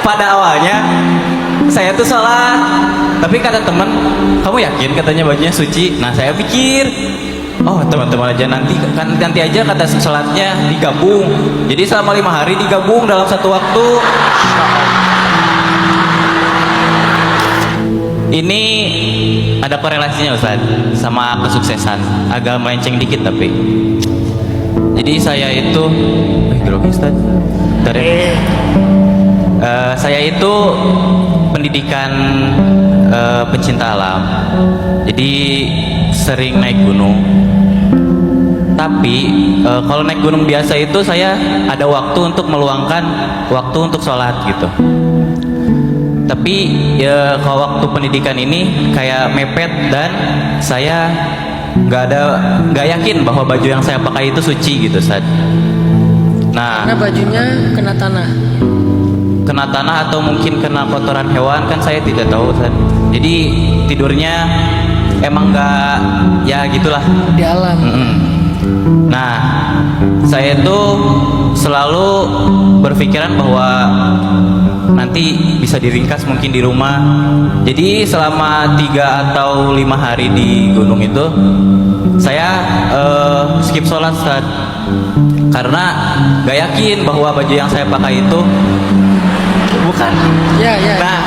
pada awalnya saya tuh sholat, tapi kata temen, kamu yakin katanya bajunya suci? Nah saya pikir, oh teman-teman aja nanti aja kata sholatnya digabung. Jadi selama 5 hari digabung dalam satu waktu. Ini ada korelasinya Ustaz sama kesuksesan. Agak melenceng dikit tapi. Jadi saya itu, grogi Ustaz. Saya itu pendidikan pencinta alam. Jadi sering naik gunung. Tapi kalau naik gunung biasa itu saya ada waktu untuk meluangkan waktu untuk sholat gitu. Tapi ya kalau waktu pendidikan ini kayak mepet dan saya nggak yakin bahwa baju yang saya pakai itu suci gitu Ustaz. Nah, karena bajunya kena tanah atau mungkin kena kotoran hewan kan saya tidak tahu Ustaz. Jadi tidurnya emang nggak, ya gitulah di alam. Nah, saya tuh selalu berpikiran bahwa nanti bisa diringkas mungkin di rumah. Jadi selama 3 atau 5 hari di gunung itu saya skip sholat Ustaz. Karena gak yakin bahwa baju yang saya pakai itu bukan. Ya. Nah,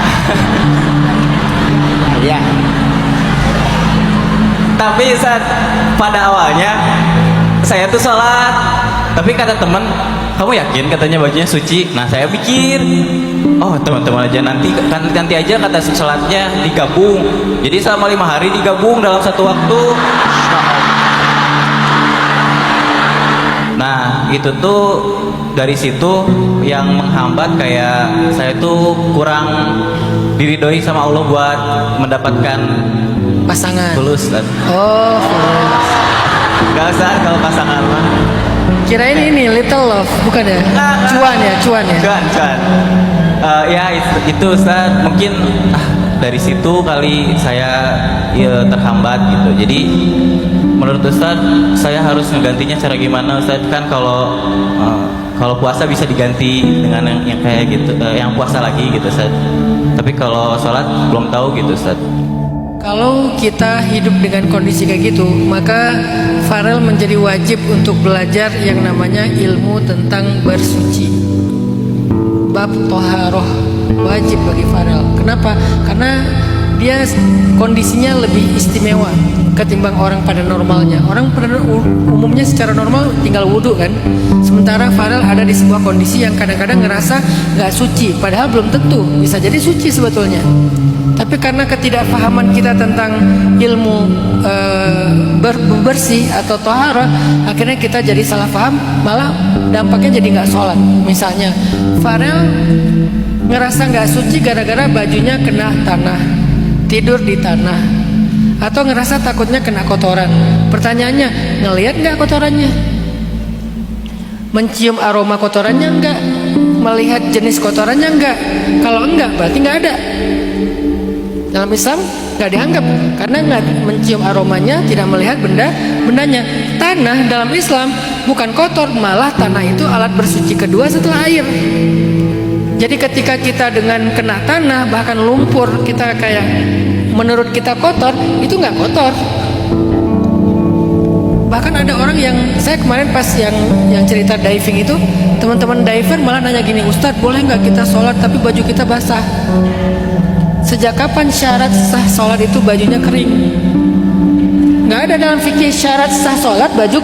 ya. Tapi Ustaz, pada awalnya saya tuh sholat, tapi kata temen, kamu yakin katanya bajunya suci? Nah saya pikir, oh teman-teman aja nanti aja kata sholatnya digabung. Jadi selama 5 hari digabung dalam satu waktu. Nah itu tuh dari situ yang menghambat kayak saya tuh kurang diridhoi sama Allah buat mendapatkan pasangan. Tulus kan? Oh, tulus. Gak usah kalau pasangan mah. Kirain ini little love, bukan ya? Cuan ya. Cuan. Ya itu Ustaz, mungkin dari situ kali saya ya, terhambat gitu. Jadi menurut Ustaz, saya harus ngegantinya cara gimana Ustaz? Kan kalau puasa bisa diganti dengan yang kayak gitu, yang puasa lagi gitu Ustaz. Tapi kalau sholat belum tahu gitu Ustaz. Kalau kita hidup dengan kondisi kayak gitu, maka Farel menjadi wajib untuk belajar yang namanya ilmu tentang bersuci. Bab toharoh wajib bagi Farel. Kenapa? Karena dia kondisinya lebih istimewa ketimbang orang pada normalnya. Orang pada umumnya secara normal tinggal wudhu kan. Sementara Farel ada di sebuah kondisi yang kadang-kadang ngerasa gak suci, padahal belum tentu. Bisa jadi suci sebetulnya. Tapi karena ketidakpahaman kita tentang ilmu bersih atau tohara, akhirnya kita jadi salah paham, malah dampaknya jadi nggak sholat. Misalnya Farel ngerasa nggak suci gara-gara bajunya kena tanah, tidur di tanah, atau ngerasa takutnya kena kotoran. Pertanyaannya, ngelihat nggak kotorannya? Mencium aroma kotorannya enggak? Melihat jenis kotorannya enggak? Kalau enggak berarti nggak ada. Dalam Islam nggak dianggap karena nggak mencium aromanya, tidak melihat bendanya. Tanah dalam Islam bukan kotor, malah tanah itu alat bersuci kedua setelah air. Jadi ketika kita dengan kena tanah, bahkan lumpur, kita kayak menurut kita kotor, itu nggak kotor. Bahkan ada orang yang, saya kemarin pas yang cerita diving itu, teman-teman diver malah nanya gini, Ustadz boleh nggak kita sholat tapi baju kita basah? Sejak kapan syarat sah sholat itu bajunya kering? Nggak ada dalam fikih syarat sah sholat baju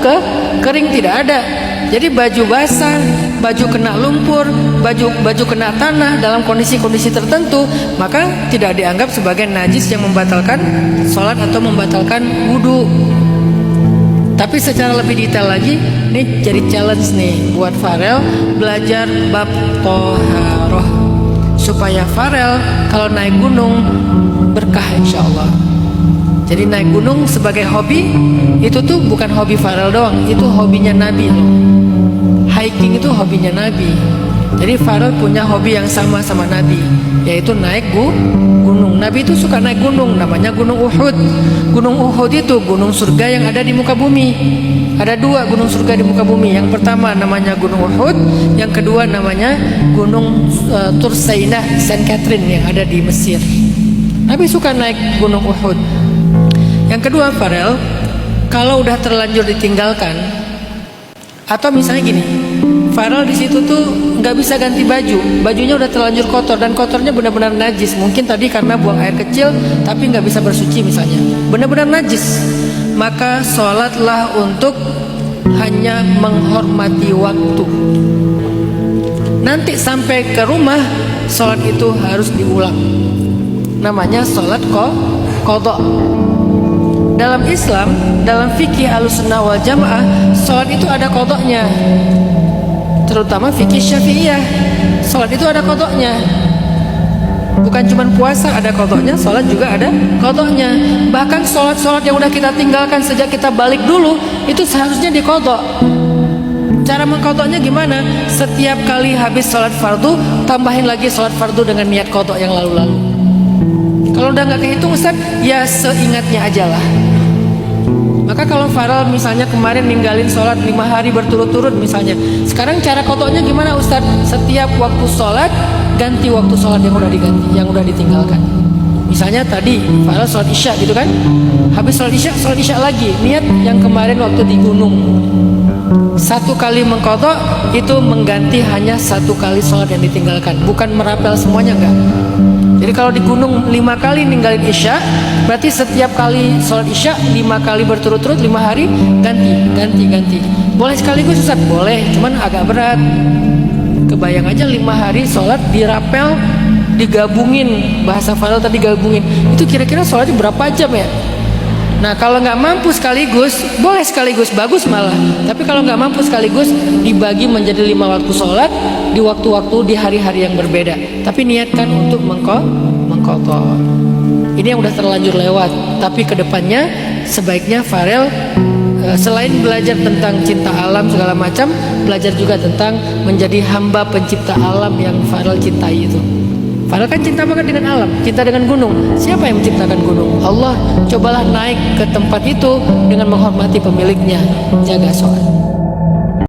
kering, tidak ada. Jadi baju basah, baju kena lumpur, baju kena tanah dalam kondisi-kondisi tertentu, maka tidak dianggap sebagai najis yang membatalkan sholat atau membatalkan wudhu. Tapi secara lebih detail lagi, ini jadi challenge nih buat Farel belajar bab toharoh, supaya Farel kalau naik gunung berkah insya Allah. Jadi naik gunung sebagai hobi itu tuh bukan hobi Farel doang, itu hobinya Nabi loh. Hiking itu hobinya Nabi. Jadi Farel punya hobi yang sama sama Nabi, yaitu naik gunung. Nabi itu suka naik gunung, namanya Gunung Uhud. Gunung Uhud itu gunung surga yang ada di muka bumi. Ada 2 gunung surga di muka bumi. Yang pertama namanya Gunung Uhud, yang kedua namanya Gunung Tursaina Saint Catherine yang ada di Mesir. Nabi suka naik Gunung Uhud. Yang kedua, Farel, kalau udah terlanjur ditinggalkan, atau misalnya gini, Farel di situ tuh nggak bisa ganti baju, bajunya udah terlanjur kotor dan kotornya benar-benar najis. Mungkin tadi karena buang air kecil, tapi nggak bisa bersuci misalnya, benar-benar najis. Maka sholatlah untuk hanya menghormati waktu. Nanti sampai ke rumah, sholat itu harus diulang. Namanya sholat qadha. Dalam Islam, dalam fikih Ahlussunnah wal Jamaah, sholat itu ada qadhanya. Terutama fikih Syafi'iyah, sholat itu ada qadhanya. Bukan cuma puasa ada qadhanya, sholat juga ada qadhanya. Bahkan sholat-sholat yang udah kita tinggalkan sejak kita balik dulu, itu seharusnya diqadha. Cara mengqadhanya gimana? Setiap kali habis sholat fardu, tambahin lagi sholat fardu dengan niat qadha yang lalu-lalu. Kalau udah nggak kehitung Ustaz, ya seingatnya aja lah. Maka kalau Farel misalnya kemarin ninggalin sholat 5 hari berturut-turut misalnya, sekarang cara qadhanya gimana Ustaz? Setiap waktu sholat ganti waktu sholat yang udah diganti, yang udah ditinggalkan. Misalnya tadi Farel sholat isya gitu kan, habis sholat isya lagi, niat yang kemarin waktu di gunung. 1 kali mengqadha itu mengganti hanya 1 kali sholat yang ditinggalkan, bukan merapel semuanya, enggak. Jadi kalau di gunung 5 kali ninggalin isya, berarti setiap kali sholat isya 5 kali berturut-turut 5 hari ganti. Boleh sekaligus Ustaz? Boleh, cuman agak berat. Kebayang aja 5 hari sholat dirapel, digabungin, bahasa Farel tadi gabungin, itu kira-kira sholatnya berapa jam ya? Nah kalau nggak mampu sekaligus, boleh sekaligus, bagus malah. Tapi kalau nggak mampu sekaligus, dibagi menjadi 5 waktu sholat di waktu-waktu di hari-hari yang berbeda. Tapi niatkan untuk mengqadha. Ini yang udah terlanjur lewat. Tapi kedepannya sebaiknya Farel selain belajar tentang cinta alam segala macam, belajar juga tentang menjadi hamba pencipta alam yang Farel cintai itu. Farel kan cinta banget dengan alam, cinta dengan gunung. Siapa yang menciptakan gunung? Allah. Cobalah naik ke tempat itu dengan menghormati pemiliknya. Jaga sholat.